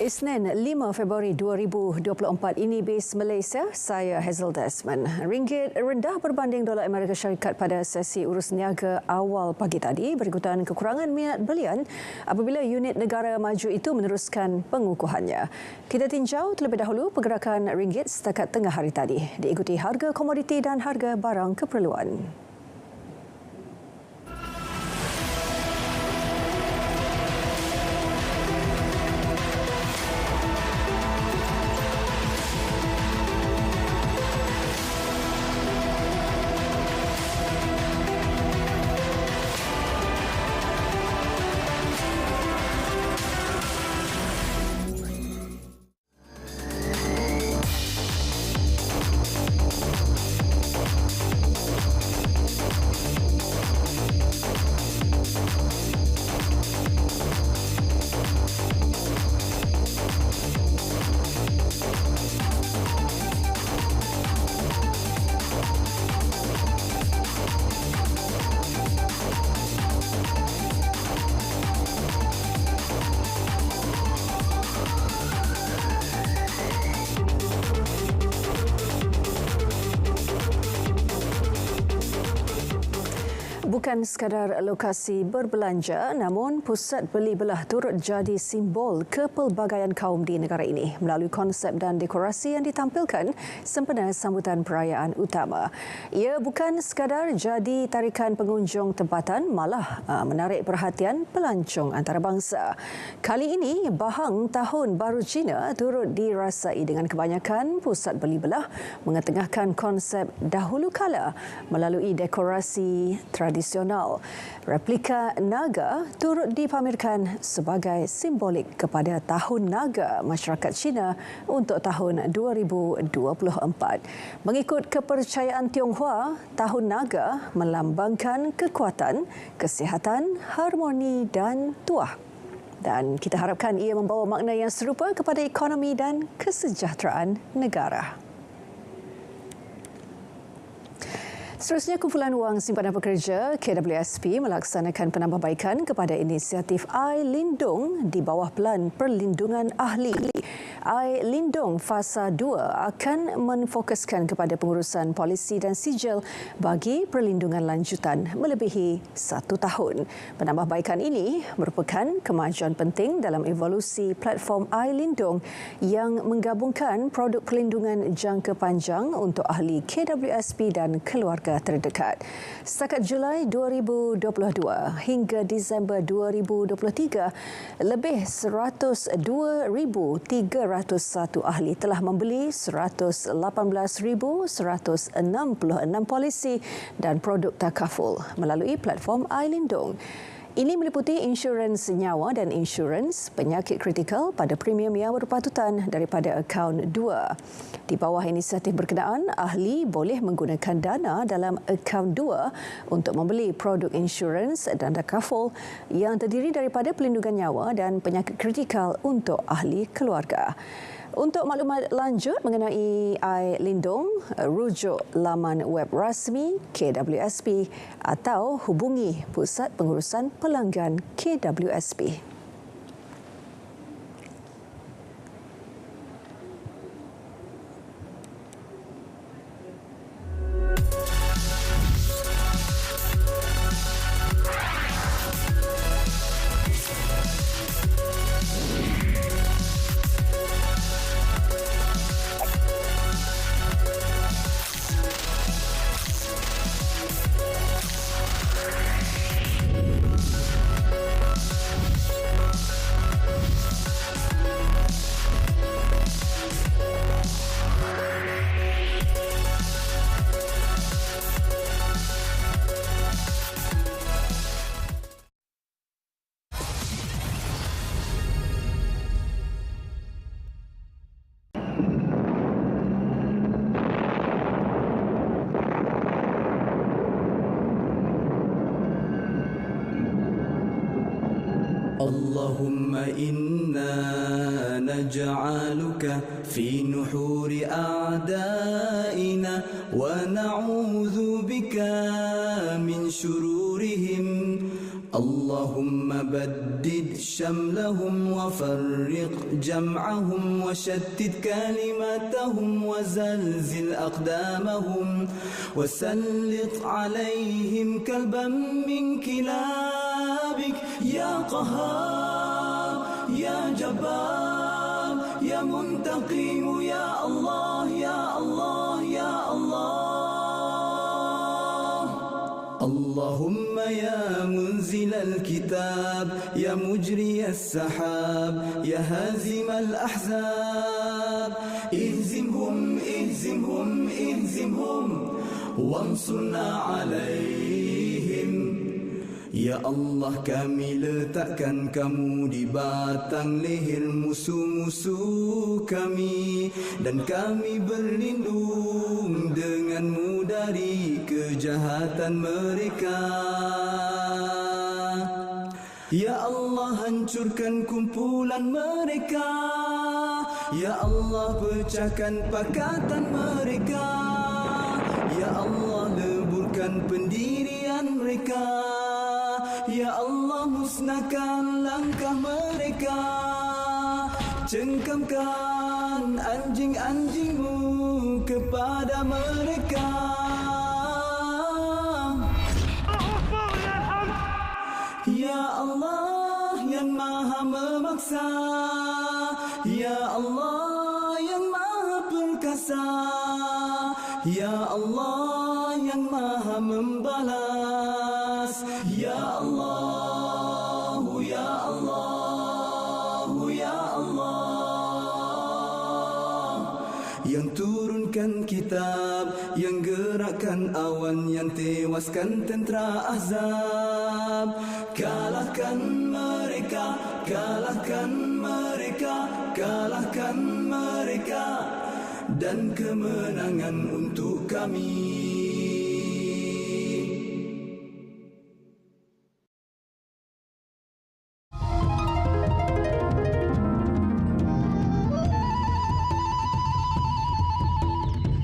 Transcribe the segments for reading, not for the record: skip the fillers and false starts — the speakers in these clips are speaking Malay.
Isnin 5 Februari 2024 ini base Malaysia, saya Hazel Desmond. Ringgit rendah berbanding dolar Amerika Syarikat pada sesi urus niaga awal pagi tadi berikutan kekurangan minat belian apabila unit negara maju itu meneruskan pengukuhannya. Kita tinjau terlebih dahulu pergerakan ringgit setakat tengah hari tadi, diikuti harga komoditi dan harga barang keperluan. Bukan sekadar lokasi berbelanja, namun pusat beli belah turut jadi simbol kepelbagaian kaum di negara ini melalui konsep dan dekorasi yang ditampilkan sempena sambutan perayaan utama. Ia bukan sekadar jadi tarikan pengunjung tempatan, malah menarik perhatian pelancong antarabangsa. Kali ini, Bahang Tahun Baru Cina turut dirasai dengan kebanyakan pusat beli belah mengetengahkan konsep dahulu kala melalui dekorasi tradisional. Replika naga turut dipamerkan sebagai simbolik kepada Tahun Naga masyarakat Cina untuk tahun 2024. Mengikut kepercayaan Tionghoa, Tahun Naga melambangkan kekuatan, kesihatan, harmoni dan tuah. Dan kita harapkan ia membawa makna yang serupa kepada ekonomi dan kesejahteraan negara. Seterusnya, Kumpulan Wang Simpanan Pekerja KWSP melaksanakan penambahbaikan kepada inisiatif iLindung di bawah Pelan Perlindungan Ahli. iLindung Fasa 2 akan menfokuskan kepada pengurusan polisi dan sijil bagi perlindungan lanjutan melebihi 1 tahun. Penambahbaikan ini merupakan kemajuan penting dalam evolusi platform iLindung yang menggabungkan produk perlindungan jangka panjang untuk ahli KWSP dan keluarga terdekat. Setakat Julai 2022 hingga Disember 2023, lebih 102,301 ahli telah membeli 118,166 polisi dan produk takaful melalui platform iLindung. Ini meliputi insurans nyawa dan insurans penyakit kritikal pada premium yang berpatutan daripada akaun 2. Di bawah inisiatif berkenaan, ahli boleh menggunakan dana dalam akaun 2 untuk membeli produk insurans dan takaful yang terdiri daripada pelindungan nyawa dan penyakit kritikal untuk ahli keluarga. Untuk maklumat lanjut mengenai iLindung, rujuk laman web rasmi KWSP atau hubungi Pusat Pengurusan Pelanggan KWSP. اللهم إنا نجعلك في نحور أعدائنا ونعوذ بك من شرورهم اللهم بدد شملهم وفرق جمعهم وشتت كلماتهم وزلزل أقدامهم وسلط عليهم كلبا من كلابك يا قهار يا جبار يا منتقم يا الله يا الله يا الله اللهم يا منزل الكتاب يا مجري السحاب يا هازم الأحزاب اهزمهم اهزمهم اهزمهم وانصرنا عليهم. Ya Allah, kami letakkan kamu di batang leher musuh-musuh kami, dan kami berlindung denganmu dari kejahatan mereka. Ya Allah, hancurkan kumpulan mereka. Ya Allah, pecahkan pakatan mereka. Ya Allah, leburkan pendirian mereka. Ya Allah, musnahkan langkah mereka. Cengkamkan anjing-anjingmu kepada mereka. Ya Allah yang maha memaksa, Ya Allah yang maha perkasa, Ya Allah yang maha membalas. Ya Allah, Ya Allah, Ya Allah, yang turunkan kitab, yang gerakkan awan, yang tewaskan tentera Ahzab. Kalahkan mereka, kalahkan mereka, kalahkan mereka, dan kemenangan untuk kami.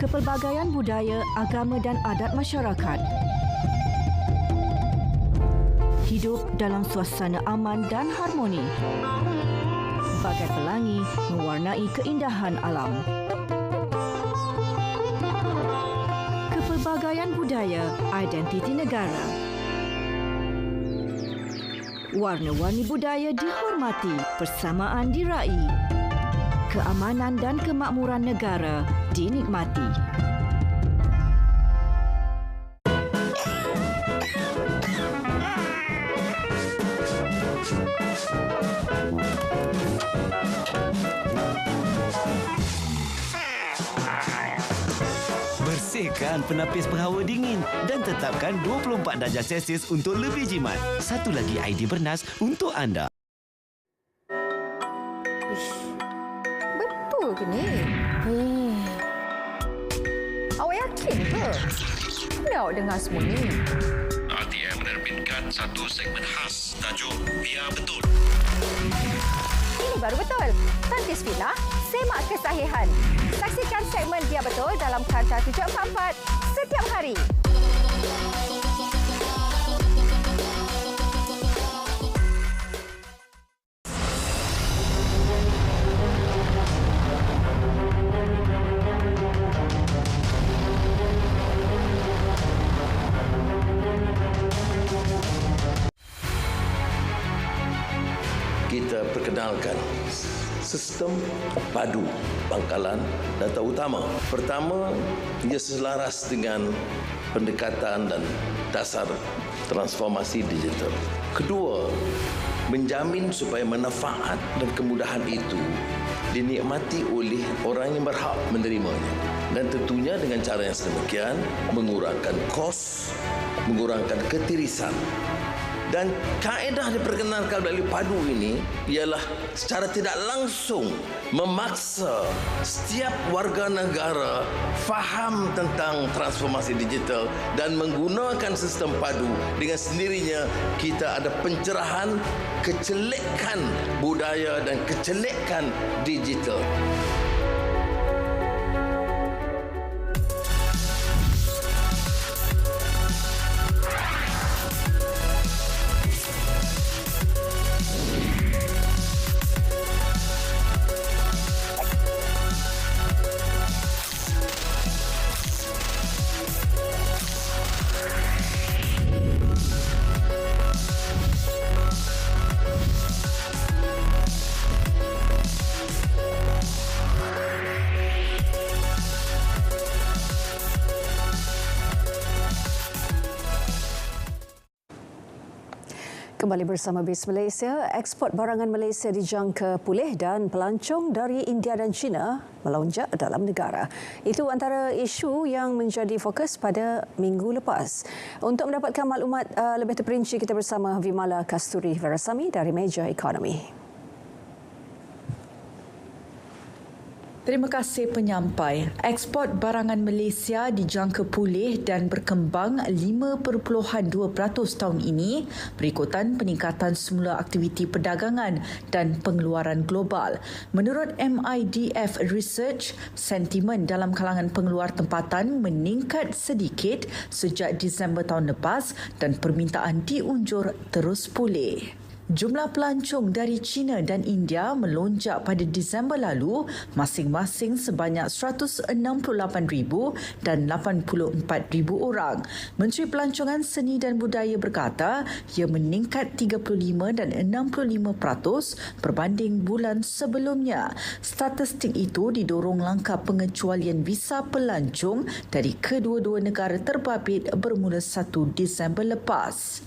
Kepelbagaian budaya, agama dan adat masyarakat. Hidup dalam suasana aman dan harmoni. Bagai pelangi mewarnai keindahan alam. Kepelbagaian budaya, identiti negara. Warna-warni budaya dihormati, persamaan diraih. Keamanan dan kemakmuran negara dinikmati. Bersihkan penapis penghawa dingin dan tetapkan 24 darjah Celsius untuk lebih jimat. Satu lagi idea bernas untuk anda. Betul ke ni? Awak yakin ke? Mana awak dengar semua ni? RTM menerbitkan satu segmen khas tajuk Biar Betul. Ini baru betul. Tantis Villa, semak kesahihan. Saksikan segmen Biar Betul dalam Kanta 744 setiap hari. Kita perkenalkan sistem padu pangkalan data utama. Pertama, ia selaras dengan pendekatan dan dasar transformasi digital. Kedua, menjamin supaya manfaat dan kemudahan itu dinikmati oleh orang yang berhak menerimanya. Dan tentunya dengan cara yang sedemikian, mengurangkan kos, mengurangkan ketirisan. Dan kaedah diperkenalkan melalui padu ini ialah secara tidak langsung memaksa setiap warga negara faham tentang transformasi digital dan menggunakan sistem padu. Dengan sendirinya kita ada pencerahan kecelekan budaya dan kecelekan digital. Kembali bersama BIS Malaysia, ekspor barangan Malaysia dijangka pulih dan pelancong dari India dan China melonjak dalam negara. Itu antara isu yang menjadi fokus pada minggu lepas. Untuk mendapatkan maklumat lebih terperinci, kita bersama Vimala Kasturi Verasamy dari Meja Ekonomi. Terima kasih penyampai. Ekspor barangan Malaysia dijangka pulih dan berkembang 5.2% tahun ini berikutan peningkatan semula aktiviti perdagangan dan pengeluaran global. Menurut MIDF Research, sentimen dalam kalangan pengeluar tempatan meningkat sedikit sejak Disember tahun lepas dan permintaan diunjur terus pulih. Jumlah pelancong dari China dan India melonjak pada Disember lalu masing-masing sebanyak 168,000 dan 84,000 orang. Menteri Pelancongan Seni dan Budaya berkata ia meningkat 35 dan 65% berbanding bulan sebelumnya. Statistik itu didorong langkah pengecualian visa pelancong dari kedua-dua negara terbabit bermula 1 Disember lepas.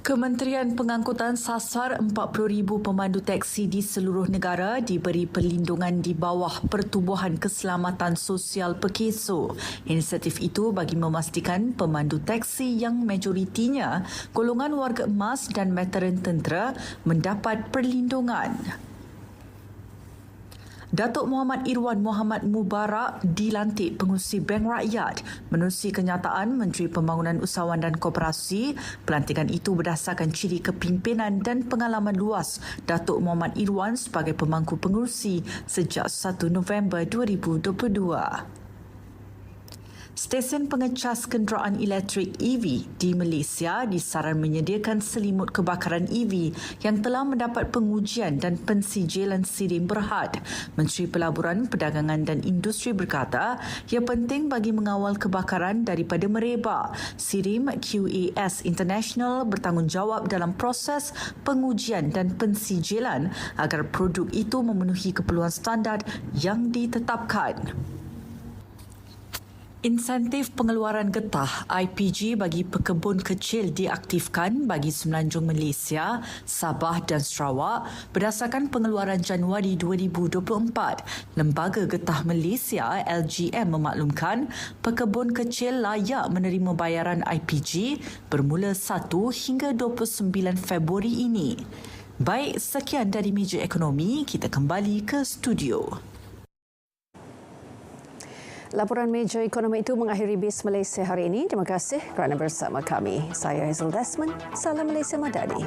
Kementerian Pengangkutan sasar 40,000 pemandu teksi di seluruh negara diberi perlindungan di bawah Pertubuhan Keselamatan Sosial Pekeso. Inisiatif itu bagi memastikan pemandu teksi yang majoritinya golongan warga emas dan veteran tentera mendapat perlindungan. Datuk Muhammad Irwan Muhammad Mubarak dilantik pengurusi Bank Rakyat. Menerusi kenyataan Menteri Pembangunan Usahawan dan Koperasi, pelantikan itu berdasarkan ciri kepimpinan dan pengalaman luas Datuk Muhammad Irwan sebagai pemangku pengurusi sejak 1 November 2022. Stesen pengecas kenderaan elektrik EV di Malaysia disaran menyediakan selimut kebakaran EV yang telah mendapat pengujian dan pensijilan SIRIM berhad. Menteri Pelaburan, Perdagangan dan Industri berkata ia penting bagi mengawal kebakaran daripada merebak. SIRIM QAS International bertanggungjawab dalam proses pengujian dan pensijilan agar produk itu memenuhi keperluan standard yang ditetapkan. Insentif pengeluaran getah IPG bagi pekebun kecil diaktifkan bagi Semenanjung Malaysia, Sabah dan Sarawak berdasarkan pengeluaran Januari 2024. Lembaga Getah Malaysia LGM memaklumkan pekebun kecil layak menerima bayaran IPG bermula 1 hingga 29 Februari ini. Baik, sekian dari Meja Ekonomi, kita kembali ke studio. Laporan Meja Ekonomi itu mengakhiri BIS Malaysia hari ini. Terima kasih kerana bersama kami. Saya Hazel Desmond. Salam Malaysia Madani.